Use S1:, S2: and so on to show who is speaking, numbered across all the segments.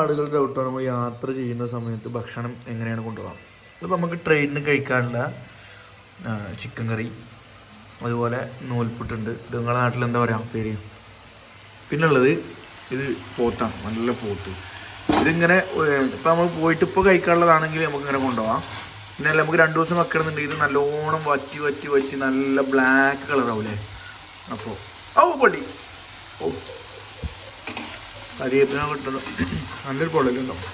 S1: ആളുകളുടെ ഡൗട്ടാണ് നമ്മൾ യാത്ര ചെയ്യുന്ന സമയത്ത് ഭക്ഷണം എങ്ങനെയാണ് കൊണ്ടുപോകാം. ഇപ്പോൾ നമുക്ക് ട്രെയിനിൽ കഴിക്കാനുള്ള ചിക്കൻ കറി, അതുപോലെ നൂൽപുട്ടുണ്ട്. ഇത് നിങ്ങളുടെ നാട്ടിൽ എന്താ പറയുക പേര്. പിന്നുള്ളത് ഇത് പോത്താണ്, നല്ല പോത്ത്. ഇതിങ്ങനെ ഇപ്പോൾ നമ്മൾ പോയിട്ട് ഇപ്പോൾ കഴിക്കാനുള്ളതാണെങ്കിൽ നമുക്കിങ്ങനെ കൊണ്ടുപോകാം. പിന്നെ അല്ല നമുക്ക് 2 ദിവസം വെക്കണമെന്നുണ്ടെങ്കിൽ ഇത് നല്ലോണം വറ്റി വറ്റി വറ്റി നല്ല ബ്ലാക്ക് കളറാവൂലേ. അപ്പോൾ പള്ളി കരിയേപ്പിനെ കിട്ടണം. നല്ലൊരു പൊള്ളലുണ്ടാവും.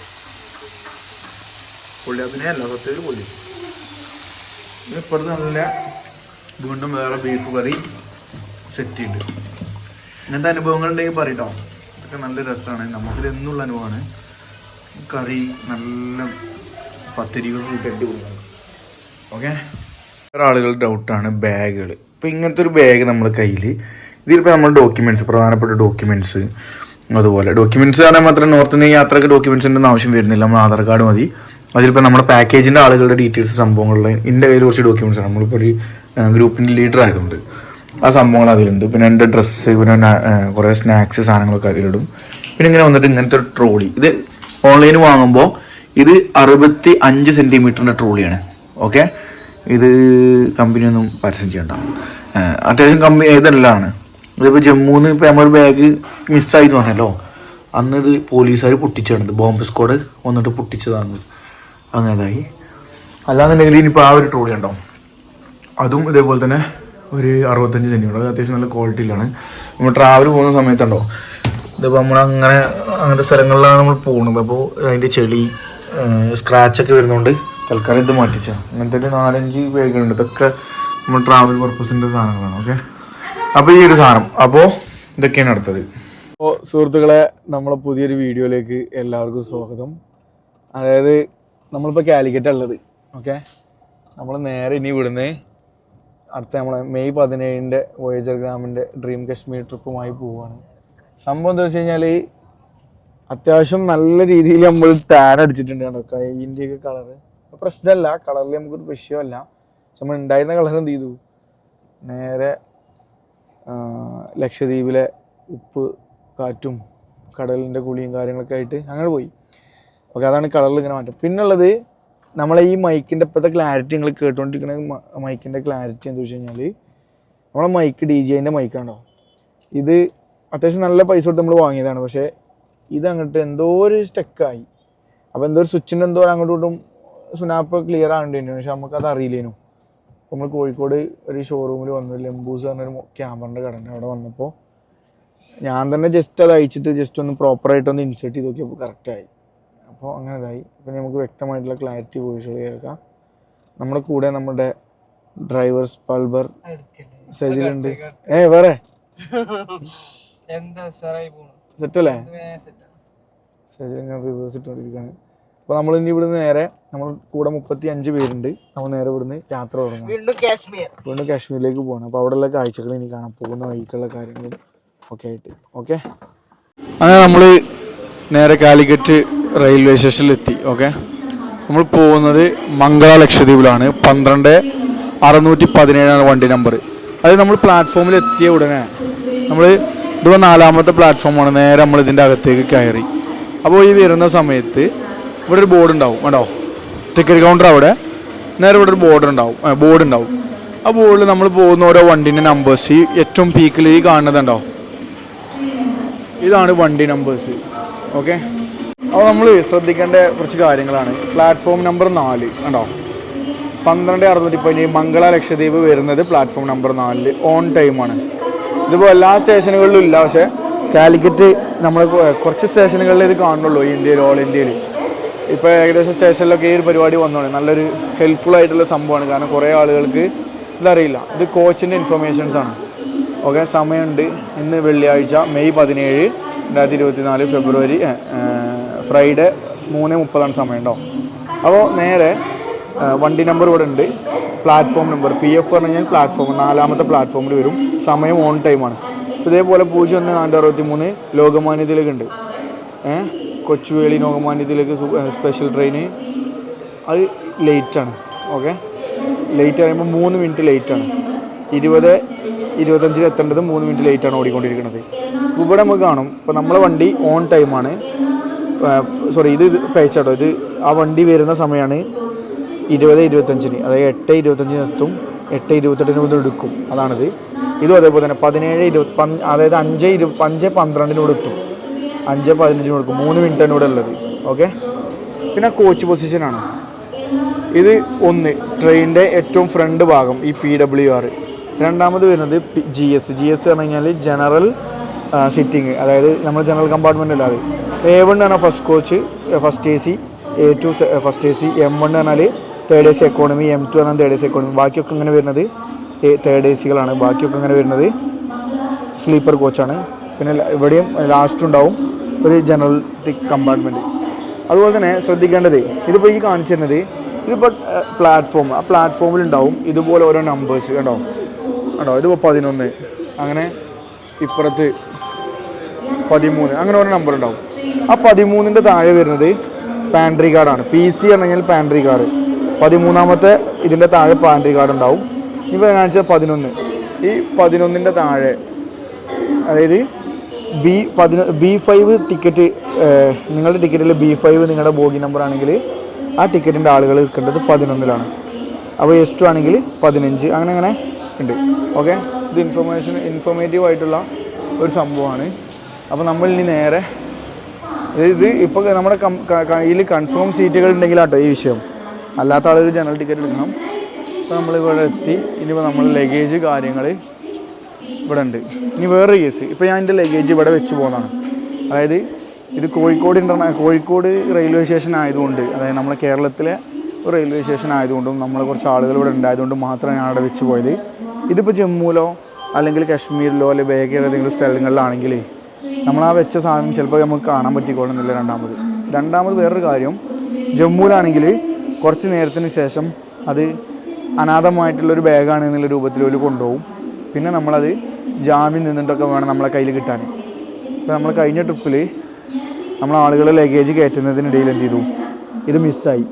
S1: പൊള്ളിയാപ്പിനെ അല്ല, സത്യത്തിൽ പൊള്ളി. ഇപ്പോഴത്തെ നല്ല വീണ്ടും വേറെ ബീഫ് കറി സെറ്റ് ചെയ്തിട്ട് ഇങ്ങനത്തെ അനുഭവങ്ങളുണ്ടെങ്കിൽ പറയട്ടോ. ഇതൊക്കെ നല്ല രസമാണ്, നമുക്കിത് എന്നുള്ള അനുഭവമാണ്. കറി നല്ല 10-20 കൂട്ടി കൊടുക്കണം. ഓക്കെ. വേറെ ആളുകളുടെ ഡൗട്ടാണ് ബാഗുകൾ. ഇപ്പോൾ ഇങ്ങനത്തെ ഒരു ബാഗ് നമ്മുടെ കയ്യിൽ, ഇതിലിപ്പോൾ നമ്മൾ ഡോക്യുമെൻറ്റ്സ്, പ്രധാനപ്പെട്ട ഡോക്യുമെൻറ്റ്സ്, അതുപോലെ ഡോക്യുമെൻറ്റ്സ് പറഞ്ഞാൽ മാത്രം നോർത്ത് ഇന്ത്യൻ യാത്രയ്ക്ക് ഡോക്യുമെൻറ്റ്സിൻ്റെ ഒന്നും ആവശ്യം വരുന്നില്ല. നമ്മൾ ആധാർ കാർഡ് മതി. അതിലിപ്പോൾ നമ്മുടെ പാക്കേജിൻ്റെ ആളുകളുടെ ഡീറ്റെയിൽസ് സംഭവങ്ങളിൽ എൻ്റെ കയ്യിൽ കുറച്ച് ഡോക്യുമെൻറ്റ്സ് ആണ്. നമ്മളിപ്പോൾ ഒരു ഗ്രൂപ്പിൻ്റെ ലീഡർ ആയതുകൊണ്ട് ആ സംഭവങ്ങൾ അതിലുണ്ട്. പിന്നെ എൻ്റെ ഡ്രസ്സ്, പിന്നെ കുറേ സ്നാക്സ് സാധനങ്ങളൊക്കെ അതിലിടും. പിന്നെ ഇങ്ങനെ വന്നിട്ട് ഇങ്ങനത്തെ ഒരു ട്രോളി. ഇത് ഓൺലൈൻ വാങ്ങുമ്പോൾ ഇത് 65 സെൻറ്റിമീറ്ററിൻ്റെ ട്രോളിയാണ്. ഓക്കെ. ഇത് കമ്പനിയൊന്നും പരസ്യം ചെയ്യണ്ട. അത്യാവശ്യം കമ്പനി ഇതെല്ലാമാണ്. ഇതിപ്പോൾ ജമ്മുന്ന് ഇപ്പോൾ നമ്മളൊരു ബാഗ് മിസ്സായിട്ട് പറഞ്ഞല്ലോ, അന്ന് ഇത് പോലീസുകാർ പൊട്ടിച്ചത്, ബോംബ് സ്ക്വാഡ് വന്നിട്ട് പൊട്ടിച്ചതാണ്. അങ്ങനെതായി. അല്ലാന്നുണ്ടെങ്കിൽ ഇനിയിപ്പോൾ ആ ഒരു ട്രോളി ഉണ്ടോ, അതും ഇതേപോലെ തന്നെ ഒരു 65 സെൻറ്റിമീറ്റർ. അത് അത്യാവശ്യം നല്ല ക്വാളിറ്റിയിലാണ്. നമ്മൾ ട്രാവൽ പോകുന്ന സമയത്തുണ്ടോ, ഇതിപ്പോൾ അങ്ങനത്തെ സ്ഥലങ്ങളിലാണ് നമ്മൾ പോകുന്നത്. അപ്പോൾ അതിൻ്റെ ചെളി സ്ക്രാച്ചൊക്കെ വരുന്നതുകൊണ്ട് തൽക്കാലം ഇത് മാറ്റിച്ച. അങ്ങനത്തെ ഒരു 4-5 ബാഗുകളുണ്ട്. ഇതൊക്കെ നമ്മൾ ട്രാവൽ പർപ്പസിൻ്റെ സാധനങ്ങളാണ്. ഓക്കെ. അപ്പോൾ ഈ ഒരു സാധനം, അപ്പോൾ ഇതൊക്കെയാണ് അടുത്തത്. അപ്പോൾ സുഹൃത്തുക്കളെ, നമ്മളെ പുതിയൊരു വീഡിയോയിലേക്ക് എല്ലാവർക്കും സ്വാഗതം. അതായത് നമ്മളിപ്പോൾ കാലിക്കറ്റാണ് ഉള്ളത്. ഓക്കെ. നമ്മൾ നേരെ ഇനി ഇവിടുന്ന് അടുത്ത നമ്മളെ മെയ് 17 വോയേജർ ഗ്രാമിൻ്റെ ഡ്രീം കാശ്മീർ ട്രിപ്പുമായി പോവുകയാണ്. സംഭവം എന്താ വെച്ച് കഴിഞ്ഞാൽ, അത്യാവശ്യം നല്ല രീതിയിൽ നമ്മൾ ടാൻ അടിച്ചിട്ടുണ്ട്. കേട്ടോ, കൈൻ്റെയൊക്കെ കളറ് പ്രശ്നമല്ല, കളറിൽ നമുക്കൊരു വിഷയമല്ല. പക്ഷെ നമ്മൾ ഉണ്ടായിരുന്ന കളർ എന്ത് ചെയ്തു, നേരെ ലക്ഷദ്വീപിലെ ഉപ്പ് കാറ്റും കടലിൻ്റെ കുളിയും കാര്യങ്ങളൊക്കെ ആയിട്ട് അങ്ങനെ പോയി. ഓക്കെ. അതാണ് കളറിൽ ഇങ്ങനെ മാറ്റം. പിന്നുള്ളത് നമ്മളെ ഈ മൈക്കിൻ്റെ ഇപ്പോഴത്തെ ക്ലാരിറ്റി, നിങ്ങൾ കേട്ടുകൊണ്ടിരിക്കുന്ന മൈക്കിൻ്റെ ക്ലാരിറ്റി എന്താ വെച്ച് കഴിഞ്ഞാൽ, നമ്മളെ മൈക്ക് DJൻ്റെ മൈക്കാണോ. ഇത് അത്യാവശ്യം നല്ല പൈസ കൊടുത്ത് നമ്മൾ വാങ്ങിയതാണ്. പക്ഷേ ഇത് അങ്ങോട്ട് എന്തോ ഒരു സ്റ്റക്കായി. അപ്പോൾ എന്തോ ഒരു സ്വിച്ചിൻ്റെ എന്തോ അങ്ങോട്ടും ഇങ്ങോട്ടും സുനാപ്പ് ക്ലിയർ ആകേണ്ടി. പക്ഷെ നമുക്കത് അറിയില്ലേനു. നമ്മൾ കോഴിക്കോട് ഒരു ഷോറൂമിൽ വന്നു, ലെംബൂസ് പറഞ്ഞൊരു ക്യാമറൻ്റെ കടണ്ട്. അവിടെ വന്നപ്പോൾ ഞാൻ തന്നെ ജസ്റ്റ് അത് അയച്ചിട്ട് ജസ്റ്റ് ഒന്ന് പ്രോപ്പറായിട്ടൊന്ന് ഇൻസേർട്ട് ചെയ്ത് നോക്കിയപ്പോൾ കറക്റ്റായി. അപ്പോൾ അങ്ങനെ ഇതായി. ഇപ്പം നമുക്ക് വ്യക്തമായിട്ടുള്ള ക്ലാരിറ്റി വോയിസുകൾ കേൾക്കാം. നമ്മുടെ കൂടെ നമ്മുടെ ഡ്രൈവർ സ്പൾബർ സജിലുണ്ട്. വേറെ സെറ്റല്ലേ, സജിൽ ഇങ്ങനെ റിവേഴ്സ് ഇട്ടുകൊണ്ടിരിക്കുകയാണ്. അപ്പോൾ നമ്മൾ ഇനി ഇവിടുന്ന് നേരെ, നമ്മൾ കൂടെ 35 പേരുണ്ട്. നമ്മൾ നേരെ ഇവിടുന്ന് യാത്ര തുടങ്ങാം. വീണ്ടും കാശ്മീരിലേക്ക് പോകണം. അപ്പോൾ അവിടെയുള്ള കാഴ്ചകൾ ഇനി കാണാൻ, പോകുന്ന വഴിക്കുള്ള കാര്യങ്ങളും ഒക്കെ ആയിട്ട്. ഓക്കെ. അങ്ങനെ നമ്മൾ നേരെ കാലിക്കറ്റ് റെയിൽവേ സ്റ്റേഷനിലെത്തി. ഓക്കെ. നമ്മൾ പോകുന്നത് മംഗള ലക്ഷദ്വീപിലാണ്. 12-617 വണ്ടി നമ്പർ. അത് നമ്മൾ പ്ലാറ്റ്ഫോമിൽ എത്തിയ ഉടനെ നമ്മൾ ഇതിപ്പോൾ 4ാമത്തെ പ്ലാറ്റ്ഫോമാണ്. നേരെ നമ്മൾ ഇതിൻ്റെ അകത്തേക്ക് കയറി. അപ്പോൾ ഈ വരുന്ന സമയത്ത് ഇവിടെ ഒരു ബോർഡ് ഉണ്ടാവും. കേട്ടോ, ടിക്കറ്റ് കൗണ്ടർ അവിടെ നേരെ ഇവിടെ ഒരു ബോർഡ് ഉണ്ടാവും. ആ ബോർഡിൽ നമ്മൾ പോകുന്ന ഓരോ വണ്ടീൻ്റെ നമ്പേഴ്സ് ഏറ്റവും പീക്കിൽ ഈ കാണുന്നതുണ്ടോ, ഇതാണ് വണ്ടി നമ്പേഴ്സ്. ഓക്കെ. അപ്പോൾ നമ്മൾ ശ്രദ്ധിക്കേണ്ട കുറച്ച് കാര്യങ്ങളാണ്. പ്ലാറ്റ്ഫോം നമ്പർ 4 കണ്ടോ, 12-617 മംഗള ലക്ഷദ്വീപ് വരുന്നത് പ്ലാറ്റ്ഫോം നമ്പർ 4 ഓൺ ടൈമാണ്. ഇതിപ്പോൾ എല്ലാ സ്റ്റേഷനുകളിലും ഇല്ല. പക്ഷേ കാലിക്കറ്റ് നമ്മൾ കുറച്ച് സ്റ്റേഷനുകളിൽ ഇത് കാണുന്നുള്ളൂ ഇന്ത്യയിൽ, ഓൾ ഇന്ത്യയിൽ. ഇപ്പോൾ ഏകദേശം സ്റ്റേഷനിലൊക്കെ ഈ ഒരു പരിപാടി വന്നോളൂ. നല്ലൊരു ഹെൽപ്ഫുൾ ആയിട്ടുള്ള സംഭവമാണ്. കാരണം കുറേ ആളുകൾക്ക് ഇതറിയില്ല. ഇത് കോച്ചിൻ്റെ ഇൻഫർമേഷൻസ് ആണ്. ഓക്കെ. സമയമുണ്ട്. ഇന്ന് വെള്ളിയാഴ്ച മെയ് 17, 2024 ഫെബ്രുവരി, ഫ്രൈഡേ 3:30 സമയമുണ്ടോ. അപ്പോൾ നേരെ വണ്ടി നമ്പർ ഇവിടെ ഉണ്ട്. പ്ലാറ്റ്ഫോം നമ്പർ PF പറഞ്ഞു കഴിഞ്ഞാൽ പ്ലാറ്റ്ഫോം 4ാമത്തെ പ്ലാറ്റ്ഫോമിൽ വരും. സമയം ഓൺ ടൈമാണ്. ഇതേപോലെ 01-463 ലോകമാന്യത്തിലേക്ക് ഉണ്ട്. കൊച്ചുവേളി ലോകമാന്യത്തിലേക്ക് സ്പെഷ്യൽ ട്രെയിന്. അത് ലേറ്റാണ്. ഓക്കെ. ലേറ്റ് പറയുമ്പോൾ 3 മിനിറ്റ് ലേറ്റാണ്. 20:25 എത്തേണ്ടത് 3 മിനിറ്റ് ലേറ്റാണ് ഓടിക്കൊണ്ടിരിക്കുന്നത്. ഇവിടെ നമുക്ക് കാണും. ഇപ്പോൾ നമ്മളെ വണ്ടി ഓൺ ടൈമാണ്.
S2: സോറി ഇത് പേച്ചാട്ടോ, ഇത് ആ വണ്ടി വരുന്ന സമയമാണ് 20:25, അതായത് 8:25 എത്തും, 8:28 മുതൽ എടുക്കും, അതാണിത്. ഇതും അതേപോലെ തന്നെ 17:20, അതായത് 5:12 എത്തും, 5:15 കൊടുക്കും, 3 മിനിറ്റാണ് ഇവിടെ ഉള്ളത്. ഓക്കെ. പിന്നെ കോച്ച് പൊസിഷനാണ് ഇത്. ഒന്ന് ട്രെയിനിൻ്റെ ഏറ്റവും ഫ്രണ്ട് ഭാഗം ഈ PWR. രണ്ടാമത് വരുന്നത് GS പറഞ്ഞു കഴിഞ്ഞാൽ ജനറൽ സിറ്റിംഗ്, അതായത് നമ്മൾ ജനറൽ കമ്പാർട്ട്മെൻ്റ് അല്ലാതെ. A1 ആണ് first coach, first AC, A2 first AC, M1 പറഞ്ഞാൽ തേർഡ് AC എക്കോണമി, M2 പറഞ്ഞാൽ തേർഡ് AC എക്കോണമി. ബാക്കിയൊക്കെ ഇങ്ങനെ വരുന്നത് തേർഡ് ACകളാണ്. ബാക്കിയൊക്കെ ഇങ്ങനെ വരുന്നത് സ്ലീപ്പർ കോച്ചാണ്. പിന്നെ ഇവിടെയും ലാസ്റ്റ് ഉണ്ടാവും ഒരു ജനറൽ കമ്പാർട്ട്മെൻറ്റ്. അതുപോലെ തന്നെ ശ്രദ്ധിക്കേണ്ടത്, ഇതിപ്പോൾ ഈ കാണിച്ചിരുന്നത് ഇതിപ്പോൾ പ്ലാറ്റ്ഫോം, ആ പ്ലാറ്റ്ഫോമിലുണ്ടാവും ഇതുപോലെ ഓരോ നമ്പേഴ്സ് കണ്ടോ. ഇതിപ്പോൾ 11, അങ്ങനെ ഇപ്പുറത്ത് 13, അങ്ങനെ ഓരോ നമ്പർ ഉണ്ടാവും. ആ 13ൻ്റെ താഴെ വരുന്നത് പാൻട്രി കാർഡാണ്. PC പറഞ്ഞാൽ പാൻട്രി കാർഡ്. 13ാമത്തെ ഇതിൻ്റെ താഴെ പാൻട്രി കാർഡ് ഉണ്ടാവും. ഇപ്പോൾ കാണിച്ചാൽ 11, ഈ 11ൻ്റെ താഴെ, അതായത് B5 ടിക്കറ്റ്, നിങ്ങളുടെ ടിക്കറ്റിൽ B5 നിങ്ങളുടെ ബോഗി നമ്പർ ആണെങ്കിൽ ആ ടിക്കറ്റിൻ്റെ ആളുകൾ നിൽക്കേണ്ടത് 11ലാണ്. അപ്പോൾ S2 ആണെങ്കിൽ 15, അങ്ങനെ ഉണ്ട്. ഓക്കെ. ഇത് ഇൻഫോർമേറ്റീവ് ആയിട്ടുള്ള ഒരു സംഭവമാണ്. അപ്പോൾ നമ്മൾ ഇനി നേരെ ഇത് ഇപ്പോൾ നമ്മുടെ കയ്യിൽ കൺഫേം സീറ്റുകൾ ഉണ്ടെങ്കിലാട്ടോ ഈ വിഷയം, അല്ലാത്ത ആളുകൾ ജനറൽ ടിക്കറ്റ് എടുക്കണം. അപ്പോൾ നമ്മളിവിടെ എത്തി. ഇനിയിപ്പോൾ നമ്മൾ ലഗേജ് കാര്യങ്ങൾ ഇവിടെ ഉണ്ട്. ഇനി വേറൊരു കേസ്, ഇപ്പോൾ ഞാൻ എൻ്റെ ലഗേജ് ഇവിടെ വെച്ച് പോകുന്നതാണ്. അതായത് ഇത് കോഴിക്കോട് റെയിൽവേ സ്റ്റേഷൻ ആയതുകൊണ്ട്, അതായത് നമ്മുടെ കേരളത്തിലെ ഒരു റെയിൽവേ സ്റ്റേഷൻ ആയതുകൊണ്ടും നമ്മൾ കുറച്ച് ആളുകൾ ഇവിടെ ഉണ്ടായതുകൊണ്ടും മാത്രമാണ് ഞാൻ അവിടെ വെച്ച് പോയത്. ഇതിപ്പോൾ ജമ്മുവിലോ അല്ലെങ്കിൽ കാശ്മീരിലോ അല്ലെങ്കിൽ വേറെ ഏതെങ്കിലും സ്ഥലങ്ങളിലാണെങ്കിൽ നമ്മൾ ആ വെച്ച സാധനം ചിലപ്പോൾ നമുക്ക് കാണാൻ പറ്റിക്കോളുന്നില്ല. രണ്ടാമത് വേറൊരു കാര്യം, ജമ്മുവിലാണെങ്കിൽ കുറച്ച് നേരത്തിന് ശേഷം അത് അനാഥമായിട്ടുള്ളൊരു ബാഗാണ് എന്നുള്ള രൂപത്തിൽ ഒരു കൊണ്ടുപോകും. പിന്നെ നമ്മളത് ജാമ്യം നിന്നിട്ടൊക്കെ വേണം നമ്മളെ കയ്യിൽ കിട്ടാൻ. ഇപ്പോൾ നമ്മൾ കഴിഞ്ഞ ട്രിപ്പിൽ നമ്മൾ ആളുകളെ ലഗേജ് കയറ്റുന്നതിനിടയിൽ എന്ത് ചെയ്തു, ഇത് മിസ്സായി.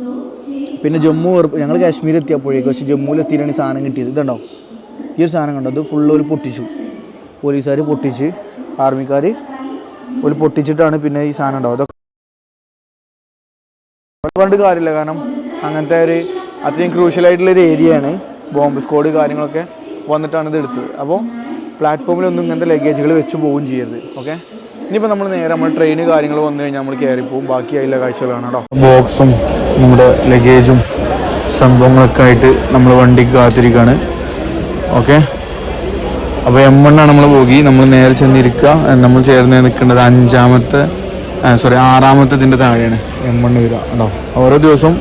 S2: പിന്നെ ഞങ്ങൾ കാശ്മീർ എത്തിയപ്പോഴേക്കും പക്ഷേ ജമ്മുവിലെത്തിയിട്ടാണ് ഈ സാധനം കിട്ടിയത്. ഇതുണ്ടോ, ഈ ഒരു സാധനം കണ്ടോ, ഇത് ഫുള്ള് ഒരു പൊട്ടിച്ചു, പോലീസുകാർ പൊട്ടിച്ച്, ആർമിക്കാർ ഒരു പൊട്ടിച്ചിട്ടാണ് പിന്നെ ഈ സാധനം ഉണ്ടാവും. അതൊക്കെ പറഞ്ഞിട്ട് കാര്യമില്ല, കാരണം അങ്ങനത്തെ ഒരു അത്രയും ക്രൂഷ്യലായിട്ടുള്ളൊരു ഏരിയയാണ്. ബോംബ് സ്ക്വാഡ് കാര്യങ്ങളൊക്കെ വന്നിട്ടാണ് ഇത് എടുത്തത്. അപ്പോൾ പ്ലാറ്റ്ഫോമിലൊന്നും ഇങ്ങനത്തെ ലഗേജുകൾ വെച്ച് പോവുകയും ചെയ്യരുത്. ഓക്കെ. ഇനിയിപ്പോൾ നമ്മൾ നേരെ നമ്മൾ ട്രെയിന് കാര്യങ്ങൾ വന്നു കഴിഞ്ഞാൽ നമ്മൾ കയറിപ്പോവും. ബാക്കി അതിലെ കാഴ്ചകളാണ് കേട്ടോ. ബോക്സും നമ്മുടെ ലഗേജും സംഭവങ്ങളൊക്കെ ആയിട്ട് നമ്മൾ വണ്ടിക്ക് കാത്തിരിക്കുകയാണ്. ഓക്കെ. അപ്പോൾ M1 ആണ് നമ്മൾ പോകി. നമ്മൾ നേരെ ചെന്നിരിക്കുക. നമ്മൾ ചേർന്ന് നിൽക്കേണ്ടത് 6ാമത്തെ ഇതിൻ്റെ താഴെയാണ് M1 വരിക കേട്ടോ. ഓരോ ദിവസവും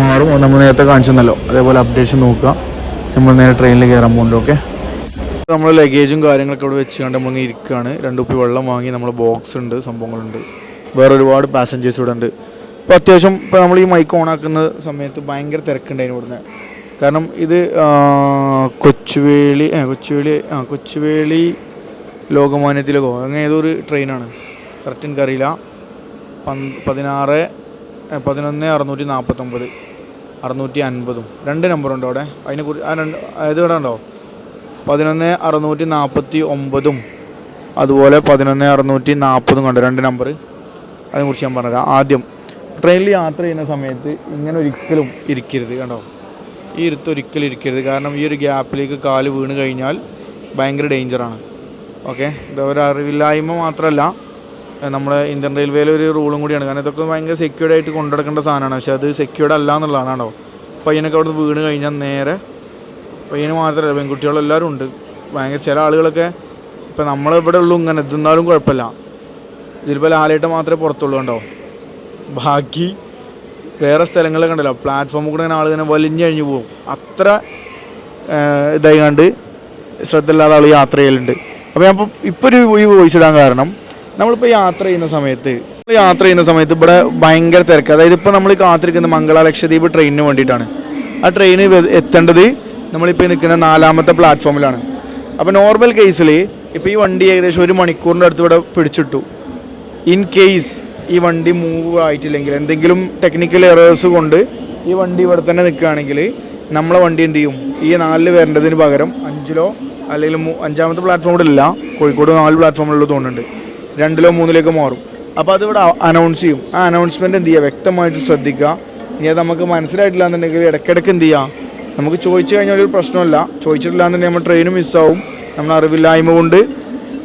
S2: മാറും. നമ്മൾ നേരത്തെ കാണിച്ചെന്നല്ലോ, അതേപോലെ അപ്ഡേഷൻ നോക്കുക. നമ്മൾ നേരെ ട്രെയിനിൽ കയറാൻ പോകുന്നുണ്ട്. ഓക്കെ. നമ്മൾ ലഗേജും കാര്യങ്ങളൊക്കെ ഇവിടെ വെച്ച് കണ്ട് നമ്മൾ ഇരിക്കുകയാണ്. 2 കുപ്പി വെള്ളം വാങ്ങി, നമ്മൾ ബോക്സ് ഉണ്ട്, സംഭവങ്ങളുണ്ട്. വേറെ ഒരുപാട് പാസഞ്ചേഴ്സ് ഇവിടെ ഉണ്ട്. ഇപ്പോൾ അത്യാവശ്യം ഇപ്പോൾ നമ്മൾ ഈ മൈക്ക് ഓൺ ആക്കുന്ന സമയത്ത് ഭയങ്കര തിരക്കുണ്ടായിരുന്നു ഇവിടുന്ന്. കാരണം ഇത് കൊച്ചുവേളി ലോകമാന്യത്തിലേക്കോ അങ്ങനെ ഏതൊരു ട്രെയിനാണ്, കറക്റ്റ് എനിക്കറിയില്ല. 11/649 650 2 നമ്പറുണ്ട് അവിടെ. അതിനെക്കുറിച്ച് ഇത് ഇവിടെ ഉണ്ടോ, 11/649 അതുപോലെ 11/640 കണ്ടോ, 2 നമ്പർ. അതിനെക്കുറിച്ച് ഞാൻ പറഞ്ഞുതരാം. ആദ്യം ട്രെയിനിൽ യാത്ര ചെയ്യുന്ന സമയത്ത് ഇങ്ങനെ ഒരിക്കലും ഇരിക്കരുത് കണ്ടോ. ഈ ഒരിക്കലും ഇരിക്കരുത്, കാരണം ഈ ഒരു ഗ്യാപ്പിലേക്ക് കാല് വീണ് കഴിഞ്ഞാൽ ഭയങ്കര ഡേഞ്ചറാണ്. ഓക്കെ. ഇതൊരു അറിവില്ലായ്മ മാത്രമല്ല, നമ്മുടെ ഇന്ത്യൻ റെയിൽവേയിലെ ഒരു റൂളും കൂടിയാണ്. കാരണം ഇതൊക്കെ ഭയങ്കര സെക്യൂർഡ് ആയിട്ട് കൊണ്ടുനടക്കേണ്ട സാധനമാണ്. പക്ഷെ അത് സെക്യൂർഡ് അല്ല എന്നുള്ളതാണ് കേട്ടോ. പയ്യനൊക്കെ അവിടെ നിന്ന് വീണ് കഴിഞ്ഞാൽ നേരെ, പയ്യന് മാത്രമല്ല പെൺകുട്ടികളെല്ലാവരും ഉണ്ട്. ഭയങ്കര ചില ആളുകളൊക്കെ ഇപ്പം നമ്മളിവിടെ ഉള്ളൂ ഇങ്ങനെ ഇതെന്നാലും കുഴപ്പമില്ല. ഇതിലിപ്പോൾ ലാലേട്ട മാത്രമേ പുറത്തുള്ളൂ കണ്ടോ. ബാക്കി വേറെ സ്ഥലങ്ങളിലൊക്കെ ഉണ്ടല്ലോ, പ്ലാറ്റ്ഫോമിൽ കൂടെ ഇങ്ങനെ ആളുകൾ വലിഞ്ഞഴിഞ്ഞ് പോകും. അത്ര ഇതായി കണ്ട് ശ്രദ്ധ ഇല്ലാതെ ആൾ യാത്ര ചെയ്യലുണ്ട്. അപ്പോൾ ഞാൻ ഇപ്പോൾ ഒരു വോയിസ് ഇടാൻ കാരണം, നമ്മളിപ്പോൾ യാത്ര ചെയ്യുന്ന സമയത്ത് ഇവിടെ ഭയങ്കര തിരക്ക്. അതായത് ഇപ്പോൾ നമ്മൾ കാത്തിരിക്കുന്ന മംഗള ലക്ഷദ്വീപ് ട്രെയിനിന് വേണ്ടിയിട്ടാണ്. ആ ട്രെയിന് എത്തേണ്ടത് നമ്മളിപ്പോൾ നിൽക്കുന്ന 4ാമത്തെ പ്ലാറ്റ്ഫോമിലാണ്. അപ്പോൾ നോർമൽ കേസിൽ ഇപ്പോൾ ഈ വണ്ടി ഏകദേശം 1 മണിക്കൂറിൻ്റെ അടുത്ത് ഇവിടെ പിടിച്ചിട്ടു. ഇൻ കേസ് ഈ വണ്ടി മൂവ് ആയിട്ടില്ലെങ്കിൽ, എന്തെങ്കിലും ടെക്നിക്കൽ എറേഴ്സ് കൊണ്ട് ഈ വണ്ടി ഇവിടെ തന്നെ നിൽക്കുകയാണെങ്കിൽ നമ്മളെ വണ്ടി എന്ത് ചെയ്യും, ഈ 4 വരേണ്ടതിന് പകരം 5ലോ അല്ലെങ്കിൽ 5ാമത്തെ പ്ലാറ്റ്ഫോമിലില്ല, കോഴിക്കോട് 4 പ്ലാറ്റ്ഫോമിലുള്ളത് തോന്നുന്നുണ്ട്, 2ലോ 3ലേക്ക് മാറും. അപ്പോൾ അതിവിടെ അനൗൺസ് ചെയ്യും. ആ അനൗൺസ്മെൻറ്റ് എന്ത് ചെയ്യുക, വ്യക്തമായിട്ട് ശ്രദ്ധിക്കുക. ഇനി അത് നമുക്ക് മനസ്സിലായിട്ടില്ല എന്നുണ്ടെങ്കിൽ ഇടയ്ക്കിടയ്ക്ക് എന്ത് ചെയ്യുക, നമുക്ക് ചോദിച്ചു കഴിഞ്ഞാൽ ഒരു പ്രശ്നമല്ല. ചോദിച്ചിട്ടില്ല എന്നുണ്ടെങ്കിൽ നമ്മൾ ട്രെയിൻ മിസ്സാവും. നമ്മൾ അറിവില്ലായ്മ കൊണ്ട്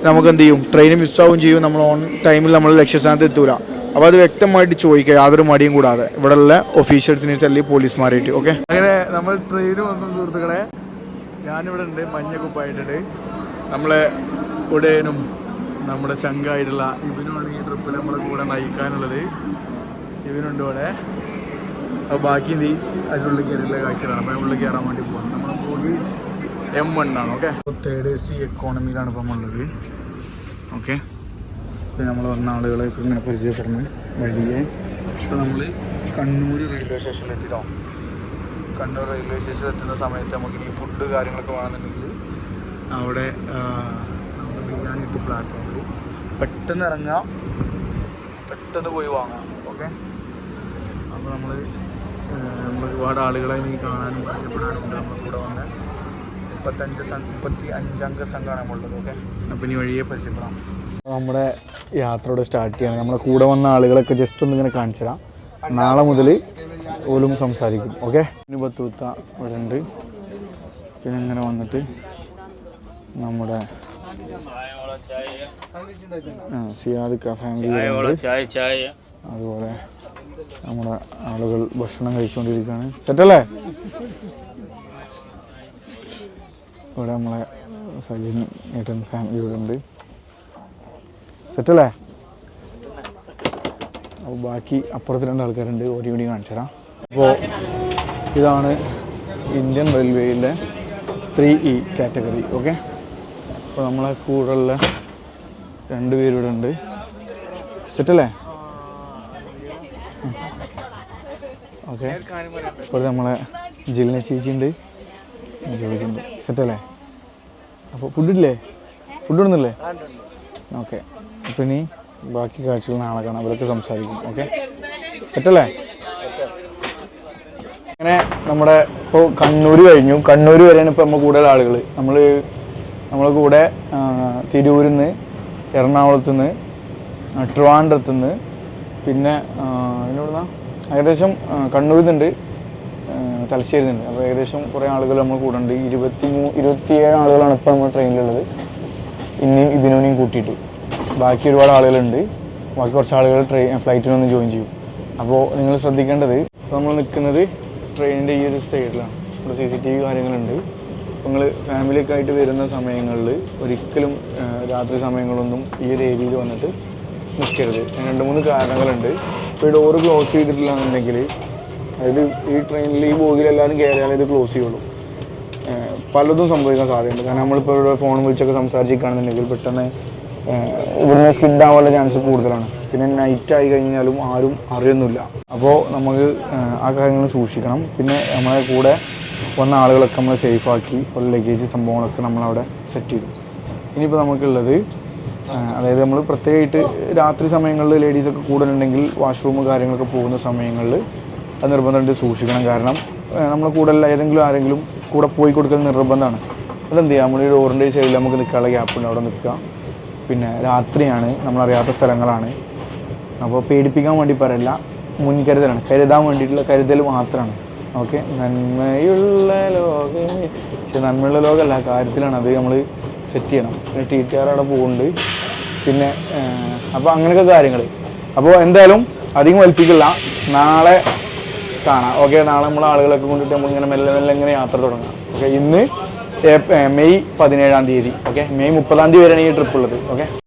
S2: നമുക്ക് എന്ത് ചെയ്യും, ട്രെയിൻ മിസ്സാവും ചെയ്യും. നമ്മൾ ഓൺ ടൈമിൽ നമ്മൾ ലക്ഷ്യസ്ഥാനത്ത് എത്തൂല. അപ്പോൾ അത് വ്യക്തമായിട്ട് ചോദിക്കുക, യാതൊരു മടിയും കൂടാതെ, ഇവിടെയുള്ള ഒഫീഷ്യൽസിനെ അല്ലെങ്കിൽ പോലീസുമാരായിട്ട്. ഓക്കെ, അങ്ങനെ നമ്മൾ ട്രെയിൻ വന്നു സുഹൃത്തുക്കളെ. ഞാനിവിടെ ഉണ്ട്, മഞ്ഞ കുപ്പായിട്ടുണ്ട്. നമ്മളെ ഉടയനും നമ്മുടെ ചങ്കായിട്ടുള്ള ഇവനുമാണ് ഈ ട്രിപ്പിൽ നമ്മളെ കൂടെ നയിക്കാനുള്ളത്. ഇവനുണ്ട് ഇവിടെ. അപ്പോൾ ബാക്കി നീ അതിനുള്ളിൽ കയറിയുള്ള കാഴ്ചകളാണ്. അപ്പോൾ ഉള്ളിൽ കയറാൻ വേണ്ടി പോകാം. നമ്മൾ പോയി M1 ആണ്. ഓക്കെ, 3rd AC എക്കോണമിയിലാണ് ഇപ്പം നമ്മളുള്ളത്. ഓക്കെ, ഇപ്പം നമ്മൾ വന്ന ആളുകളെയൊക്കെ ഇങ്ങനെ പരിചയപ്പെടുന്നു വഴിയെ. ഇപ്പോൾ നമ്മൾ കണ്ണൂർ റെയിൽവേ സ്റ്റേഷനിൽ എത്തിയിട്ടോ. കണ്ണൂർ റെയിൽവേ സ്റ്റേഷനിൽ എത്തുന്ന സമയത്ത് നമുക്ക് ഇനി ഫുഡ് കാര്യങ്ങളൊക്കെ വേണമെന്നുണ്ടെങ്കിൽ അവിടെ നമുക്ക് ബിരിയാണി ഇട്ട് പ്ലാറ്റ്ഫോമിൽ പെട്ടെന്ന് ഇറങ്ങാം, പെട്ടെന്ന് പോയി വാങ്ങാം. ഓക്കെ, അപ്പോൾ നമ്മൾ ഒരുപാട് ആളുകളെ ഇനി കാണാനും പരിചയപ്പെടാനും ഉണ്ട്. നമ്മുടെ കൂടെ വന്ന് 35 അംഗ സംഘമാണ് നമ്മളുള്ളത്. ഓക്കെ, അപ്പം ഇനി വഴിയെ പരിചയപ്പെടാം. നമ്മുടെ യാത്രയോടെ സ്റ്റാർട്ട് ചെയ്യണം. നമ്മുടെ കൂടെ വന്ന ആളുകളൊക്കെ ജസ്റ്റ് ഒന്ന് ഇങ്ങനെ കാണിച്ചു തരാം. നാളെ മുതൽ ഓലും സംസാരിക്കും. ഓക്കെ, ഇനി ബത്തൂത്ത ഇവിടെ ഉണ്ട്. പിന്നെ ഇങ്ങനെ വന്നിട്ട് നമ്മുടെ സിയാദ് ഫാമിലി, അതുപോലെ നമ്മുടെ ആളുകൾ ഭക്ഷണം കഴിച്ചുകൊണ്ടിരിക്കുകയാണ്. സെറ്റല്ലേ? ഇവിടെ നമ്മളെ സജിൻ ഏട്ടൻ ഫാമിലി ഇവിടെ ഉണ്ട്. സെറ്റല്ലേ? അപ്പോൾ ബാക്കി അപ്പുറത്ത് 2 ആൾക്കാരുണ്ട്, ഓടി കാണിച്ചു തരാം. അപ്പോൾ ഇതാണ് ഇന്ത്യൻ റെയിൽവേയിലെ 3E കാറ്റഗറി. ഓക്കെ, അപ്പോൾ നമ്മളെ കൂടെയുള്ള 2 പേരിവിടെ ഉണ്ട്. സെറ്റല്ലേ? ഓക്കെ, ഇപ്പോൾ നമ്മളെ ജിലിനെ ചേച്ചിയുണ്ട്, ചോദിച്ചിട്ടുണ്ട്. സെറ്റല്ലേ? അപ്പോൾ ഫുഡ് ഇല്ലേ? ഫുഡ് ഇടുന്നില്ലേ? ഓക്കെ, അപ്പോൾ ഇനി ബാക്കി കാഴ്ചകൾ നാളെ കാണാം. അവരൊക്കെ സംസാരിക്കും. ഓക്കെ, സെറ്റല്ലേ? അങ്ങനെ നമ്മുടെ ഇപ്പോൾ കണ്ണൂർ കഴിഞ്ഞു. കണ്ണൂർ വരെയാണ് ഇപ്പോൾ നമ്മൾ കൂടുതൽ ആളുകൾ. നമ്മളെ കൂടെ തിരൂരിൽ നിന്ന്, എറണാകുളത്ത് നിന്ന്, ട്രിവാൻഡ്രത്ത് നിന്ന്, പിന്നെ അതിനോട് ഏകദേശം കണ്ണൂരിൽ നിന്നുണ്ട്, തലശ്ശേരി നിന്നുണ്ട്. അപ്പോൾ ഏകദേശം കുറേ ആളുകൾ നമ്മൾ കൂടെ ഉണ്ട്. 27 ആളുകളാണ് ഇപ്പോൾ നമ്മൾ ട്രെയിനിലുള്ളത്. ഇനിയും ഇതിനോനെയും കൂട്ടിയിട്ട് ബാക്കി ഒരുപാട് ആളുകളുണ്ട്. ബാക്കി കുറച്ച് ആളുകൾ ഫ്ലൈറ്റിനൊന്ന് ജോയിൻ ചെയ്യും. അപ്പോൾ നിങ്ങൾ ശ്രദ്ധിക്കേണ്ടത്, ഇപ്പോൾ നമ്മൾ നിൽക്കുന്നത് ട്രെയിനിൻ്റെ ഈ ഒരു സൈഡിലാണ്. ഇവിടെ CCTV കാര്യങ്ങളുണ്ട്. നിങ്ങൾ ഫാമിലിയൊക്കെ ആയിട്ട് വരുന്ന സമയങ്ങളിൽ ഒരിക്കലും രാത്രി സമയങ്ങളൊന്നും ഈ ഒരു ഏരിയയിൽ വന്നിട്ട് നിൽക്കരുത്. 2-3 കാരണങ്ങളുണ്ട്. ഇപ്പോൾ ഈ ഡോറ് ക്ലോസ് ചെയ്തിട്ടില്ല എന്നുണ്ടെങ്കിൽ, അതായത് ഈ ട്രെയിനിൽ ഈ ബോഗിയിൽ എല്ലാവരും കയറിയാലേ ഇത് ക്ലോസ് ചെയ്യുള്ളൂ. പലതും സംഭവിക്കാൻ സാധ്യതയുണ്ട്. കാരണം നമ്മളിപ്പോൾ ഇവിടെ ഫോൺ വിളിച്ചൊക്കെ സംസാരിക്കുകയാണെന്നുണ്ടെങ്കിൽ പെട്ടെന്ന് ഇവിടുന്ന് സ്കിഡ് ആവാനുള്ള ചാൻസ് കൂടുതലാണ്. പിന്നെ നൈറ്റ് ആയി കഴിഞ്ഞാലും ആരും അറിയൊന്നുമില്ല. അപ്പോൾ നമുക്ക് ആ കാര്യങ്ങൾ സൂക്ഷിക്കണം. പിന്നെ നമ്മളെ കൂടെ വന്ന ആളുകളൊക്കെ നമ്മൾ സേഫാക്കി ഒരു ലഗേജ് സംഭവങ്ങളൊക്കെ നമ്മളവിടെ സെറ്റ് ചെയ്തു. ഇനിയിപ്പോൾ നമുക്കുള്ളത്, അതായത് നമ്മൾ പ്രത്യേകമായിട്ട് രാത്രി സമയങ്ങളിൽ ലേഡീസൊക്കെ കൂടുതലുണ്ടെങ്കിൽ വാഷ്റൂം കാര്യങ്ങളൊക്കെ പോകുന്ന സമയങ്ങളിൽ അത് നിർബന്ധമായിട്ട് സൂക്ഷിക്കണം. കാരണം നമ്മളെ കൂടെ ഏതെങ്കിലും ആരെങ്കിലും കൂടെ പോയി കൊടുക്കൽ നിർബന്ധമാണ്. അതെന്ത് ചെയ്യുക, നമ്മൾ ഈ ഡോറിൻ്റെ സൈഡിൽ നമുക്ക് നിൽക്കാനുള്ള ഗ്യാപ്പുണ്ട്, അവിടെ നിൽക്കുക. പിന്നെ രാത്രിയാണ്, നമ്മളറിയാത്ത സ്ഥലങ്ങളാണ്. അപ്പോൾ പേടിപ്പിക്കാൻ വേണ്ടി പറയില്ല, മുൻകരുതലാണ്, കരുതാൻ വേണ്ടിയിട്ടുള്ള കരുതൽ മാത്രമാണ്. ഓക്കെ, നന്മയുള്ള ലോകം, പക്ഷെ നന്മയുള്ള ലോകമല്ല, കാര്യത്തിലാണ് അത് നമ്മൾ സെറ്റ് ചെയ്യണം. പിന്നെ TTR അവിടെ പോകുന്നുണ്ട്. പിന്നെ അപ്പോൾ അങ്ങനെയൊക്കെ കാര്യങ്ങൾ. അപ്പോൾ എന്തായാലും അധികം വലിപ്പിക്കില്ല, നാളെ കാണാം. ഓക്കെ, നാളെ നമ്മൾ ആളുകളൊക്കെ കൊണ്ടിട്ട് നമ്മളിങ്ങനെ മെല്ലെ മെല്ലെ ഇങ്ങനെ യാത്ര തുടങ്ങാം. ഓക്കെ, ഇന്ന് മെയ് 17-ാം തീയതി. ഓക്കെ, മെയ് 30-ാം തീയതി വരെയാണ് ഈ ട്രിപ്പ് ഉള്ളത്. ഓക്കെ.